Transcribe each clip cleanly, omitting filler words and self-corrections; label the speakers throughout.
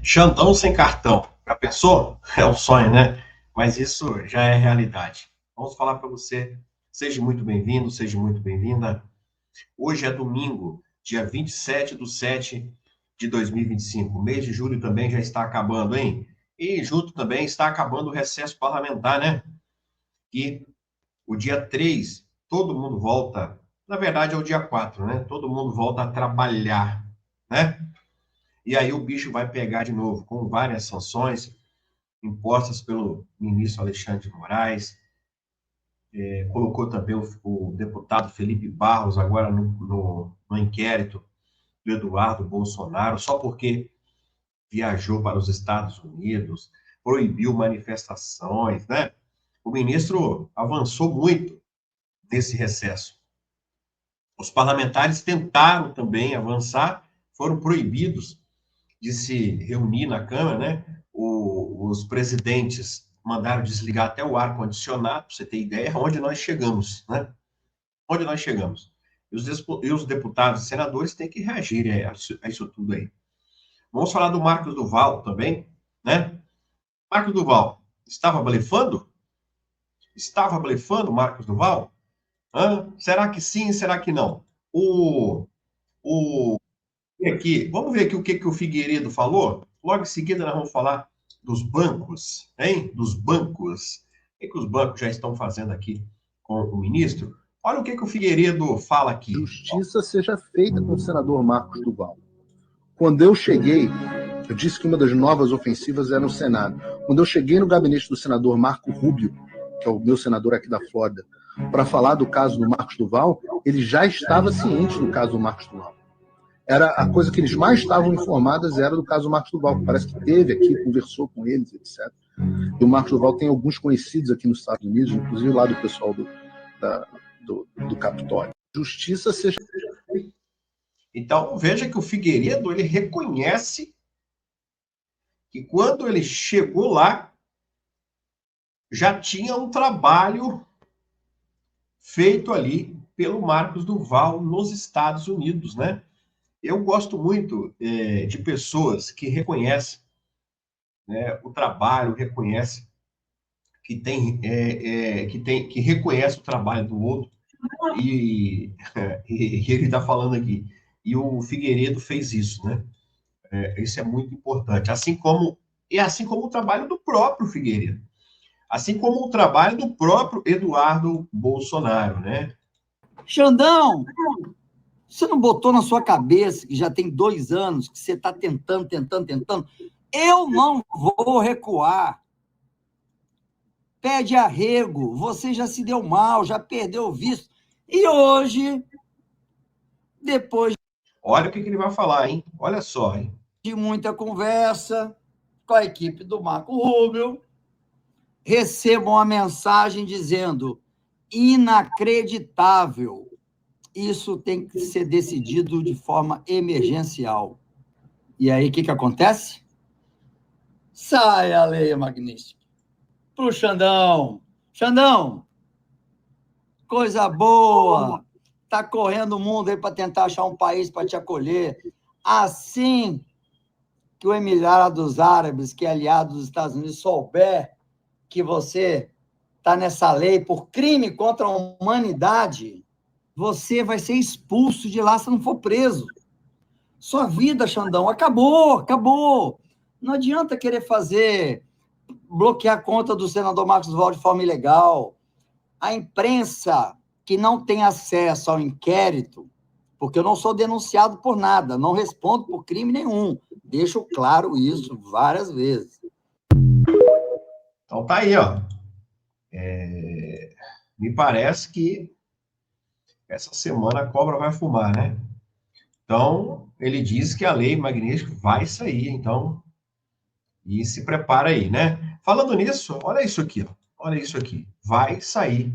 Speaker 1: Xandão sem cartão. Já pensou? É um sonho, né? Mas isso já é realidade. Vamos falar para você. Seja muito bem-vindo, seja muito bem-vinda. Hoje é domingo, dia 27/7 de 2025. O mês de julho também já está acabando, hein? E junto também está acabando o recesso parlamentar, né? E o dia 3, todo mundo volta. Na verdade, é o dia 4, né? Todo mundo volta a trabalhar, né? E aí o bicho vai pegar de novo, com várias sanções impostas pelo ministro Alexandre de Moraes. Colocou também o deputado Felipe Barros agora no inquérito do Eduardo Bolsonaro, só porque viajou para os Estados Unidos, proibiu manifestações, né? O ministro avançou muito nesse recesso. Os parlamentares tentaram também avançar, foram proibidos de se reunir na Câmara, né? Os presidentes mandaram desligar até o ar-condicionado, para você ter ideia, onde nós chegamos, né? Onde nós chegamos. E os deputados e senadores têm que reagir a isso tudo aí. Vamos falar do Marcos Duval também, né? Marcos Duval, estava blefando? Estava blefando Marcos Duval? Será que sim, será que não? O vamos ver aqui o que o Figueiredo falou? Logo em seguida nós vamos falar dos bancos, hein? Dos bancos. O que os bancos já estão fazendo aqui com o ministro? Olha o que o Figueiredo fala aqui.
Speaker 2: Justiça seja feita com o senador Marcos Duval. Quando eu cheguei, eu disse que uma das novas ofensivas era no Senado. Quando eu cheguei no gabinete do senador Marco Rubio, que é o meu senador aqui da Flórida, para falar do caso do Marcos Duval, ele já estava ciente do caso do Marcos Duval. Era a coisa que eles mais estavam informadas era do caso do Marcos Duval, que parece que teve aqui, conversou com eles, etc. E o Marcos Duval tem alguns conhecidos aqui nos Estados Unidos, inclusive lá do pessoal do Capitólio. Justiça seja...
Speaker 1: Então, veja que o Figueiredo, ele reconhece que quando ele chegou lá, já tinha um trabalho feito ali pelo Marcos Duval nos Estados Unidos, né? Eu gosto muito de pessoas que reconhecem, né, o trabalho, reconhece que reconhece o trabalho do outro e, e ele está falando aqui. E o Figueiredo fez isso, né? Isso é muito importante. Assim como o trabalho do próprio Figueiredo, assim como o trabalho do próprio Eduardo Bolsonaro, né?
Speaker 3: Xandão, você não botou na sua cabeça que já tem 2 anos que você está tentando? Eu não vou recuar. Pede arrego, você já se deu mal, já perdeu o visto. E hoje, depois
Speaker 1: Olha o que ele vai falar, hein? Olha só, hein?
Speaker 3: De muita conversa com a equipe do Marco Rubio, recebo uma mensagem dizendo: inacreditável, isso tem que ser decidido de forma emergencial. E aí, o que acontece? Sai a lei magnífica para o Xandão. Xandão, coisa boa, está correndo o mundo aí para tentar achar um país para te acolher. Assim que o Emirados Árabes, que é aliado dos Estados Unidos, souber que você está nessa lei por crime contra a humanidade, você vai ser expulso de lá se não for preso. Sua vida, Xandão, acabou. Não adianta querer bloquear a conta do senador Marcos Duval de forma ilegal. A imprensa que não tem acesso ao inquérito, porque eu não sou denunciado por nada, não respondo por crime nenhum. Deixo claro isso várias vezes.
Speaker 1: Então tá aí, ó. Me parece que essa semana a cobra vai fumar, né? Então, ele diz que a lei Magnífica vai sair, então, e se prepara aí, né? Falando nisso, olha isso aqui, ó. Olha isso aqui. Vai sair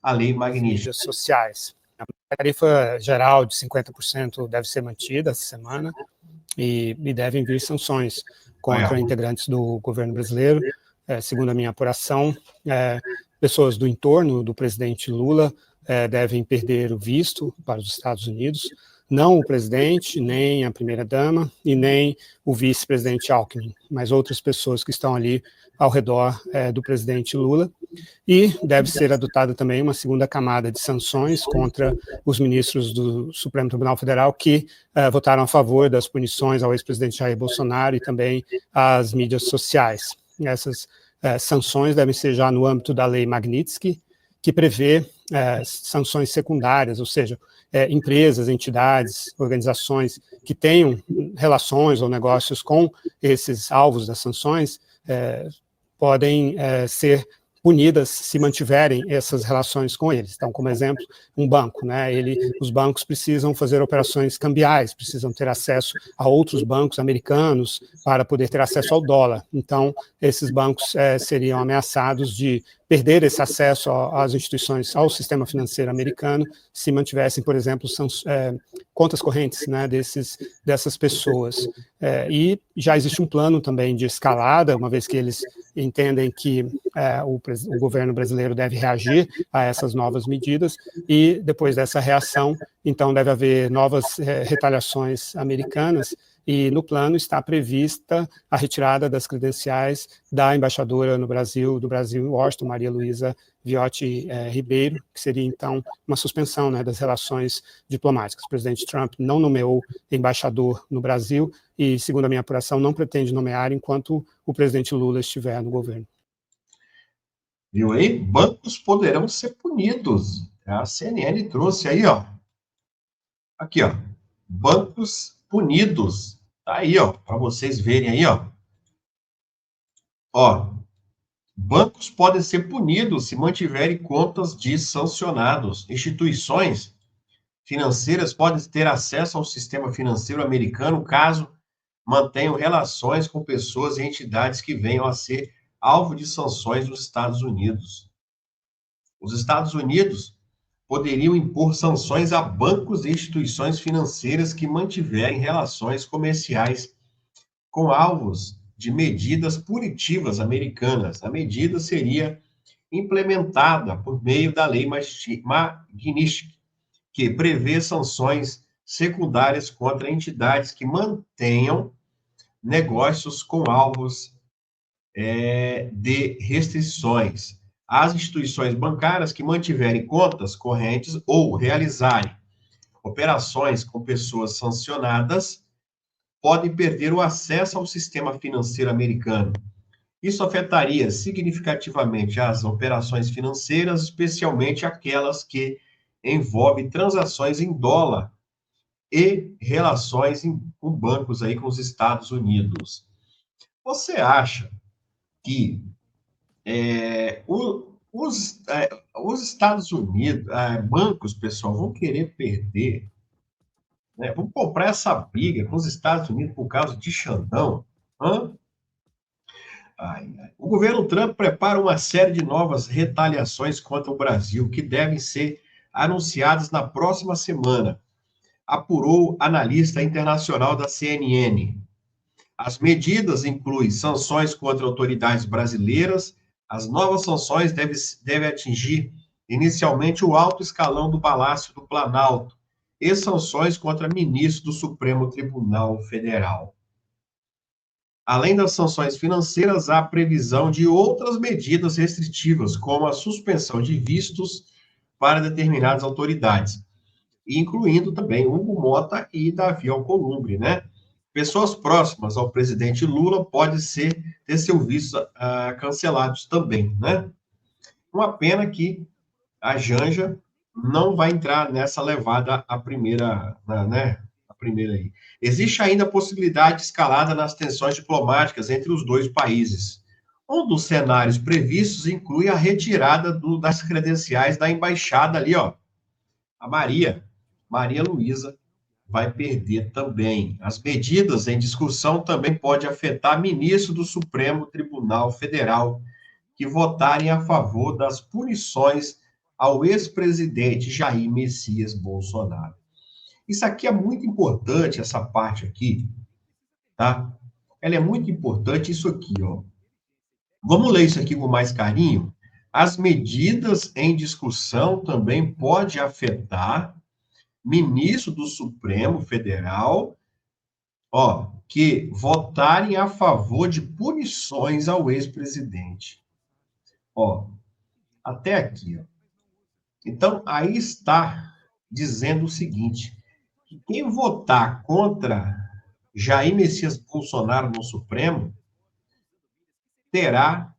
Speaker 1: a lei Magnífica.
Speaker 4: Mídias sociais. A tarifa geral de 50% deve ser mantida essa semana e devem vir sanções contra integrantes do governo brasileiro. Segundo a minha apuração, pessoas do entorno do presidente Lula devem perder o visto para os Estados Unidos. não o presidente, nem a primeira-dama e nem o vice-presidente Alckmin, mas outras pessoas que estão ali ao redor do presidente Lula. E deve ser adotada também uma segunda camada de sanções contra os ministros do Supremo Tribunal Federal que votaram a favor das punições ao ex-presidente Jair Bolsonaro e também às mídias sociais. Essas sanções devem ser já no âmbito da lei Magnitsky, que prevê sanções secundárias, ou seja, empresas, entidades, organizações que tenham relações ou negócios com esses alvos das sanções podem ser punidas se mantiverem essas relações com eles. Então, como exemplo, um banco, né? Os bancos precisam fazer operações cambiais, precisam ter acesso a outros bancos americanos para poder ter acesso ao dólar. Então, esses bancos seriam ameaçados de perder esse acesso às instituições, ao sistema financeiro americano, se mantivessem, por exemplo, contas correntes, né, dessas pessoas. E já existe um plano também de escalada, uma vez que eles entendem que o governo brasileiro deve reagir a essas novas medidas, e depois dessa reação, então deve haver novas retaliações americanas, e no plano está prevista a retirada das credenciais da embaixadora no Brasil, do Brasil em Washington, Maria Luísa Viotti Ribeiro, que seria então uma suspensão, né, das relações diplomáticas. O presidente Trump não nomeou embaixador no Brasil e, segundo a minha apuração, não pretende nomear enquanto o presidente Lula estiver no governo.
Speaker 1: Viu aí? Bancos poderão ser punidos. A CNN trouxe aí, ó. Aqui, ó. Bancos punidos. Tá aí, ó, para vocês verem aí, ó. Ó, bancos podem ser punidos se mantiverem contas de sancionados. Instituições financeiras podem ter acesso ao sistema financeiro americano caso mantenham relações com pessoas e entidades que venham a ser alvo de sanções dos Estados Unidos. Os Estados Unidos poderiam impor sanções a bancos e instituições financeiras que mantiverem relações comerciais com alvos de medidas punitivas americanas. A medida seria implementada por meio da lei Magnitsky, que prevê sanções secundárias contra entidades que mantenham negócios com alvos de restrições. As instituições bancárias que mantiverem contas correntes ou realizarem operações com pessoas sancionadas podem perder o acesso ao sistema financeiro americano. Isso afetaria significativamente as operações financeiras, especialmente aquelas que envolvem transações em dólar e relações com bancos aí com os Estados Unidos. Você acha que os Estados Unidos, bancos, pessoal, vão querer perder, né? Vão comprar essa briga com os Estados Unidos por causa de Xandão? O governo Trump prepara uma série de novas retaliações contra o Brasil, que devem ser anunciadas na próxima semana, apurou analista internacional da CNN. As medidas incluem sanções contra autoridades brasileiras. As novas sanções devem atingir inicialmente o alto escalão do Palácio do Planalto e sanções contra ministros do Supremo Tribunal Federal. Além das sanções financeiras, há previsão de outras medidas restritivas, como a suspensão de vistos para determinadas autoridades, incluindo também Hugo Mota e Davi Alcolumbre, né? Pessoas próximas ao presidente Lula podem ter seu visto cancelados também, né? Uma pena que a Janja não vai entrar nessa levada a primeira, né? A primeira aí. Existe ainda a possibilidade de escalada nas tensões diplomáticas entre os dois países. Um dos cenários previstos inclui a retirada das credenciais da embaixada ali, ó. A Maria Luísa vai perder também. As medidas em discussão também podem afetar ministros do Supremo Tribunal Federal que votarem a favor das punições ao ex-presidente Jair Messias Bolsonaro. Isso aqui é muito importante, essa parte aqui, tá? Ela é muito importante, isso aqui, ó. Vamos ler isso aqui com mais carinho? As medidas em discussão também podem afetar ministros do Supremo Federal, que votarem a favor de punições ao ex-presidente. Até aqui. Então, aí está dizendo o seguinte, que quem votar contra Jair Messias Bolsonaro no Supremo terá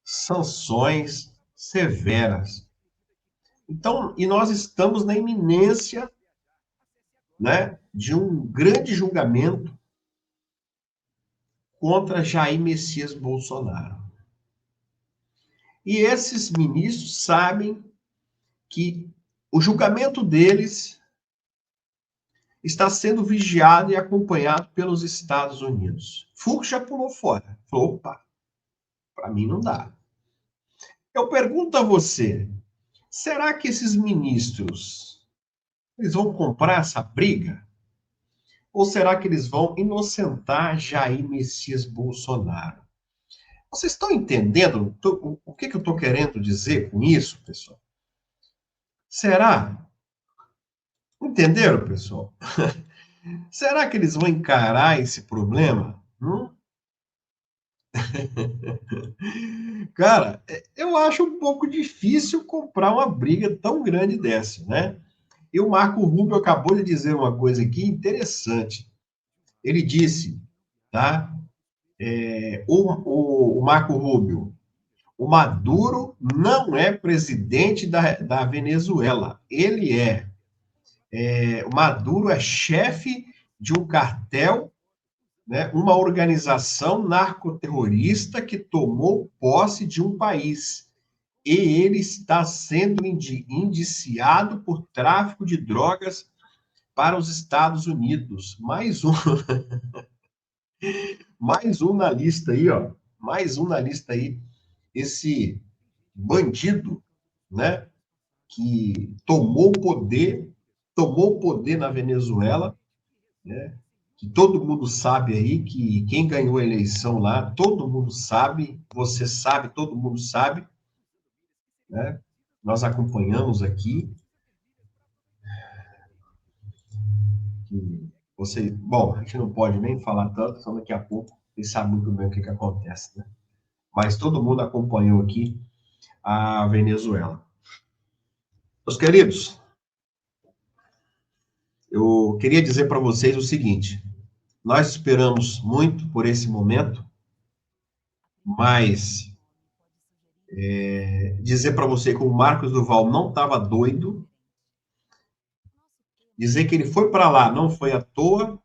Speaker 1: sanções severas. Então, e nós estamos na iminência, né, de um grande julgamento contra Jair Messias Bolsonaro. E esses ministros sabem que o julgamento deles está sendo vigiado e acompanhado pelos Estados Unidos. Fux já pulou fora. Falou, opa, para mim não dá. Eu pergunto a você, será que esses ministros, eles vão comprar essa briga? Ou será que eles vão inocentar Jair Messias Bolsonaro? Vocês estão entendendo o que eu estou querendo dizer com isso, pessoal? Será? Entenderam, pessoal? Será que eles vão encarar esse problema? Cara, eu acho um pouco difícil comprar uma briga tão grande dessa, né? E o Marco Rubio acabou de dizer uma coisa aqui interessante. Ele disse, tá? O Marco Rubio, o Maduro não é presidente da Venezuela. Ele o Maduro é chefe de um cartel, né, uma organização narcoterrorista que tomou posse de um país. E ele está sendo indiciado por tráfico de drogas para os Estados Unidos. Mais um na lista aí, mais um na lista aí. Esse bandido, né, que tomou o poder na Venezuela, né, que todo mundo sabe aí que quem ganhou a eleição lá, todo mundo sabe, você sabe, todo mundo sabe, né? Nós acompanhamos aqui. Bom, a gente não pode nem falar tanto, só daqui a pouco vocês sabem muito bem o que acontece, né? Mas todo mundo acompanhou aqui a Venezuela. Meus queridos, eu queria dizer para vocês o seguinte, nós esperamos muito por esse momento, mas dizer para você que o Marcos Duval não estava doido, dizer que ele foi para lá não foi à toa,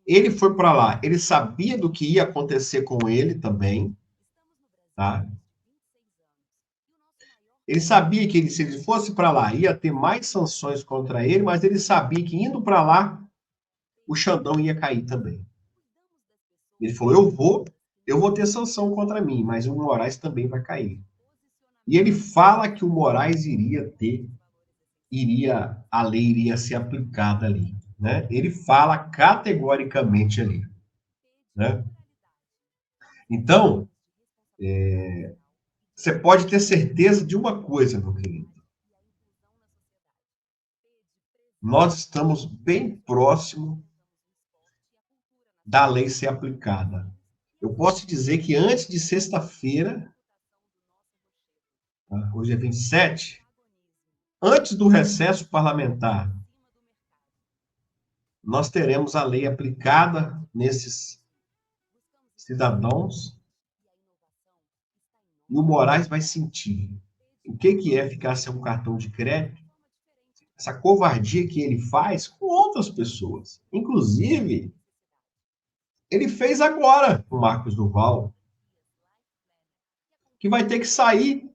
Speaker 1: ele foi para lá, ele sabia do que ia acontecer com ele também, tá? Ele sabia que se ele fosse para lá, ia ter mais sanções contra ele, mas ele sabia que indo para lá, o Xandão ia cair também. Ele falou, eu vou ter sanção contra mim, mas o Moraes também vai cair. E ele fala que o Moraes a lei iria ser aplicada ali, né? Ele fala categoricamente ali, né? Então, você pode ter certeza de uma coisa, meu querido. Nós estamos bem próximo da lei ser aplicada. Eu posso dizer que antes de sexta-feira, hoje é 27, antes do recesso parlamentar, nós teremos a lei aplicada nesses cidadãos e o Moraes vai sentir o que é ficar sem um cartão de crédito, essa covardia que ele faz com outras pessoas. Inclusive, ele fez agora com o Marcos Duval, que vai ter que sair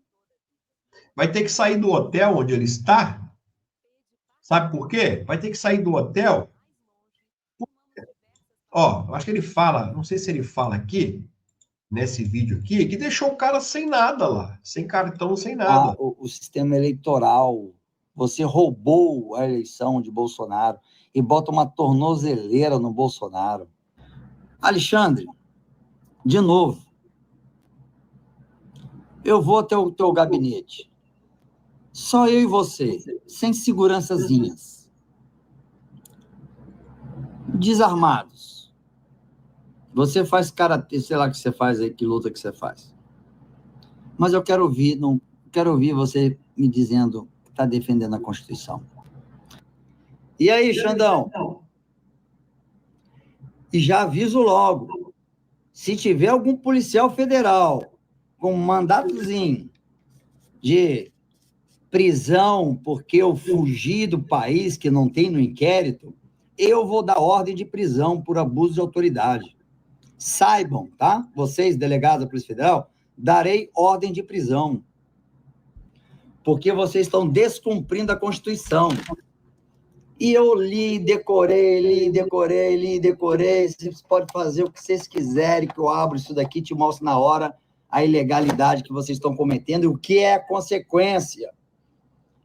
Speaker 1: do hotel onde ele está. Sabe por quê? Vai ter que sair do hotel. Eu acho que ele fala, não sei se ele fala aqui, nesse vídeo aqui, que deixou o cara sem nada lá, sem cartão, sem nada.
Speaker 3: O sistema eleitoral, você roubou a eleição de Bolsonaro e bota uma tornozeleira no Bolsonaro. Alexandre, de novo, eu vou até o teu gabinete. Só eu e você, sem segurançazinhas. Desarmados. Você faz karatê, sei lá o que você faz aí, que luta que você faz. Mas eu quero ouvir, não quero ouvir você me dizendo que está defendendo a Constituição. E aí, Xandão? E já aviso logo, se tiver algum policial federal com um mandatozinho de prisão porque eu fugi do país que não tem no inquérito, eu vou dar ordem de prisão por abuso de autoridade. Saibam, tá? Vocês, delegados da Polícia Federal, darei ordem de prisão. Porque vocês estão descumprindo a Constituição. E eu decorei. Vocês podem fazer o que vocês quiserem, que eu abro isso daqui e te mostro na hora a ilegalidade que vocês estão cometendo e o que é a consequência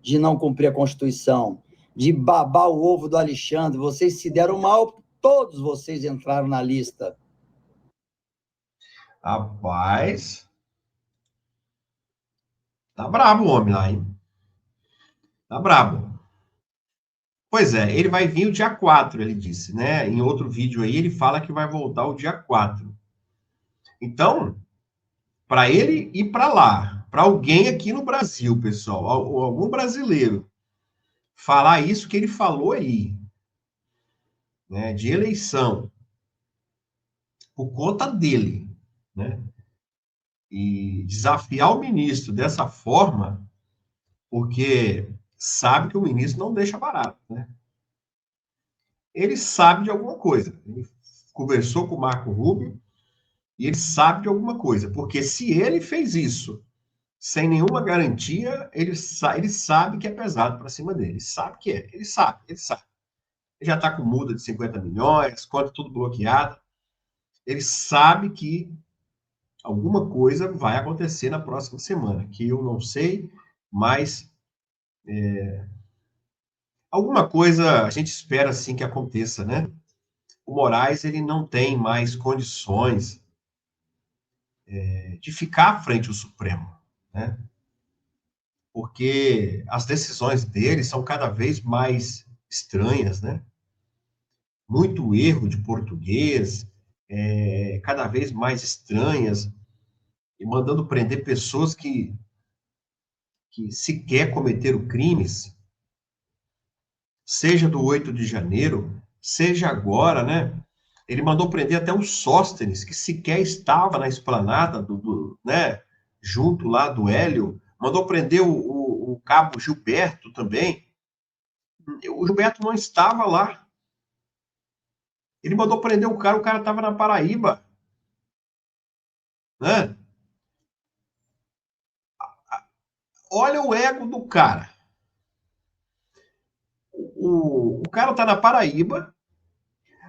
Speaker 3: de não cumprir a Constituição, de babar o ovo do Alexandre. Vocês se deram mal, todos vocês entraram na lista.
Speaker 1: Rapaz, tá brabo o homem lá, hein? Tá brabo. Pois é, ele vai vir o dia 4, ele disse, né? Em outro vídeo aí, ele fala que vai voltar o dia 4. Então, para ele ir para lá, para alguém aqui no Brasil, pessoal, algum brasileiro, falar isso que ele falou aí, né? De eleição, por conta dele, né? E desafiar o ministro dessa forma, porque sabe que o ministro não deixa barato, né? Ele sabe de alguma coisa. Ele conversou com o Marco Rubio e ele sabe de alguma coisa, porque se ele fez isso sem nenhuma garantia, ele sabe que é pesado para cima dele. Ele sabe que é. Ele sabe. Ele já está com multa de 50 milhões, conta tudo bloqueado. Ele sabe que alguma coisa vai acontecer na próxima semana, que eu não sei, mas alguma coisa a gente espera sim que aconteça, né? O Moraes, ele não tem mais condições de ficar à frente do Supremo, né? Porque as decisões dele são cada vez mais estranhas, né? Muito erro de português, cada vez mais estranhas, e mandando prender pessoas que sequer cometeram crimes, seja do 8 de janeiro, seja agora, né? Ele mandou prender até o Sóstenes, que sequer estava na esplanada, né? Junto lá do Hélio, mandou prender o cabo Gilberto também. O Gilberto não estava lá. Ele mandou prender o cara estava na Paraíba. Né? Olha o ego do cara. O cara está na Paraíba,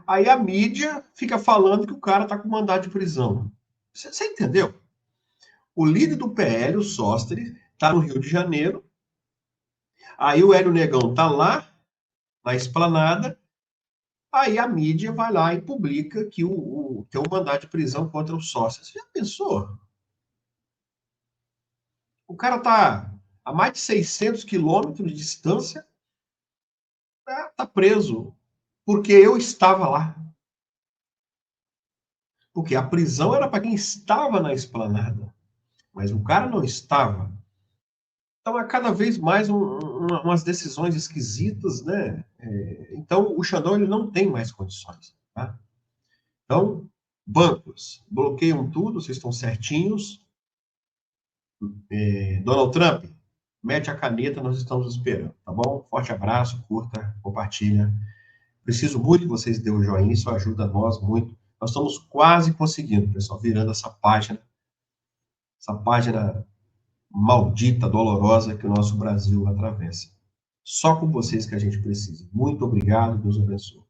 Speaker 1: aí a mídia fica falando que o cara está com mandado de prisão. Você entendeu? O líder do PL, o Sósteres, está no Rio de Janeiro, aí o Hélio Negão está lá, na esplanada, aí a mídia vai lá e publica que tem um mandado de prisão contra o Sósteres. Você já pensou? O cara está a mais de 600 quilômetros de distância, tá preso, porque eu estava lá. Porque a prisão era para quem estava na esplanada, mas o cara não estava. Então, é cada vez mais umas decisões esquisitas, né? Então, o Xandão ele não tem mais condições. Tá? Então, bancos, bloqueiam tudo, vocês estão certinhos. Donald Trump, mete a caneta, nós estamos esperando, tá bom? Forte abraço, curta, compartilha. Preciso muito que vocês dêem um joinha, isso ajuda nós muito. Nós estamos quase conseguindo, pessoal, virando essa página maldita, dolorosa que o nosso Brasil atravessa. Só com vocês que a gente precisa. Muito obrigado, Deus abençoe.